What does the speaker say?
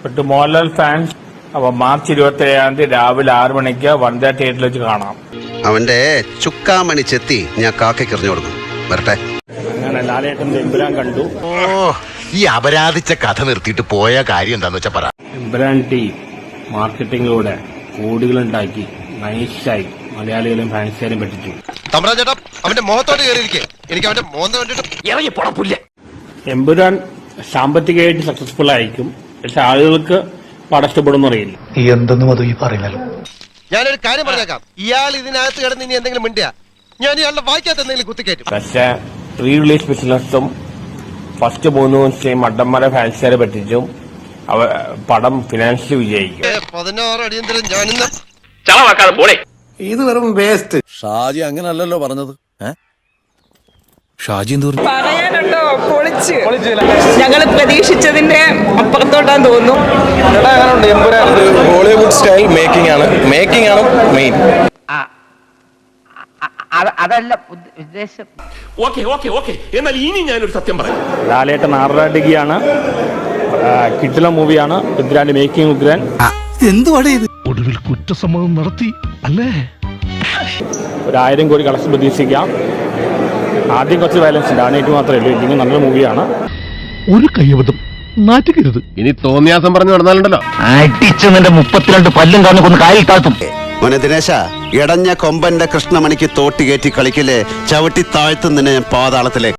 But Mohanlal fans അപ്പൊ March 27 രാവിലെ 6 മണിക്ക് വനിതാ തിയേറ്ററിൽ വെച്ച് കാണാം. അവന്റെ ചുക്കാമണി ചെത്തി ഞാൻ കാക്കയ്ക്ക് കൊടുക്കും. വരട്ടെ. അങ്ങനെ ലാലേട്ടൻ എമ്പുരാൻ കണ്ടു. ഓ, ഈ അപരാധിച്ച കഥ നിർത്തിയിട്ട് പോയ കാര്യം എന്താന്ന് വെച്ചാ പറ. എമ്പുരാൻ ടീം മാർക്കറ്റിംഗിലൂടെ കോടികളുണ്ടാക്കി നൈസായി മലയാളികളും ഫാൻസുകാരും പറ്റിച്ചു. തമ്പ്രാജേട്ടാ അവന്റെ മുഖത്തോട്ട് കയറിയിരിക്കേ, എനിക്ക് അവന്റെ മോന്ത കണ്ടിട്ട് ഇറങ്ങി പൊടപ്പില്ല. എമ്പുരാൻ സാമ്പത്തികമായിട്ട് സക്സസ്ഫുൾ ആയിരിക്കും, പക്ഷെ ആളുകൾക്ക് പടം ഇഷ്ടപ്പെടുന്നു അറിയില്ല. എന്തെന്നും അത് ഈ പറയുന്നല്ലോ. ഞാനൊരു കാര്യം പറഞ്ഞേക്കാം, ഇയാൾ ഇതിനകത്ത് കിടന്ന് ഇനി എന്തെങ്കിലും മിണ്ടിയാ ഞാൻ ഇയാളുടെ വായിക്കാത്ത എന്തെങ്കിലും കുത്തിക്കയറ്റും. പക്ഷെ റീ റിലീസ് ബിസിനസ്സും ഫസ്റ്റ് 3 ദിവസം മഡന്മാരെ ഫാൻസുകാരെ പറ്റിച്ചും പടം ഫിനാൻഷ്യലി വിജയിക്കും. 16 അടിയന്തരം ഞാനിന്ന് ചളവാക്കാതെ പോളെ. ഇത് വെറും വേസ്റ്റ്. ഷാജി അങ്ങനല്ലല്ലോ പറഞ്ഞത്. ഷാജി എന്ത് പറയാനുണ്ടോ? പൊളിച്ച് ഞങ്ങൾ പ്രതീക്ഷിച്ചതിന്റെ അപ്പുറത്തോട്ടാന്ന് തോന്നുന്നു. ഹോളിവുഡ് സ്റ്റൈൽ മേക്കിംഗ് ആണ് മെയിൻ. അതല്ല ഉദ്ദേശം. ഓക്കെ എന്നാൽ ഇനി ഞാനൊരു സത്യം പറയാം. ലാലേട്ടൻ ആറാടികയാണ്, കിടിലൻ മൂവിയാണ്. ഉഗ്രാന്റെ മേക്കിംഗ് ഉഗ്രാൻ. എന്തുവാടേ ഇത്? ഒടുവിൽ കുറ്റസമ്മതം നടത്തി അല്ലേ? 1000 കോടി കളക്ഷൻ പ്രതീക്ഷിക്കാം. ആദ്യം കുറച്ച് വയലൻസ് ഉണ്ട്, ആനേറ്റ് മാത്രമേ ഉള്ളൂ. ഇല്ലെങ്കിൽ നല്ലൊരു മൂവിയാണ്. ഒരു കയ്യബദ്ധം നാറ്റുകരുത്. ഇനി തോന്നിയാസം പറഞ്ഞു നടന്നാലുണ്ടല്ലോ അടിച്ച് നിന്റെ 32 പല്ലും കാണുന്ന കൊന്ന് കാലിൽ താഴ്ത്തും. മോനെ ദിനേശ, ഇടഞ്ഞ കൊമ്പന്റെ കൃഷ്ണമണിക്ക് തോട്ടി കയറ്റി കളിക്കില്ലേ, ചവിട്ടി താഴ്ത്തുന്നതിനെ പാതാളത്തിലേക്ക്.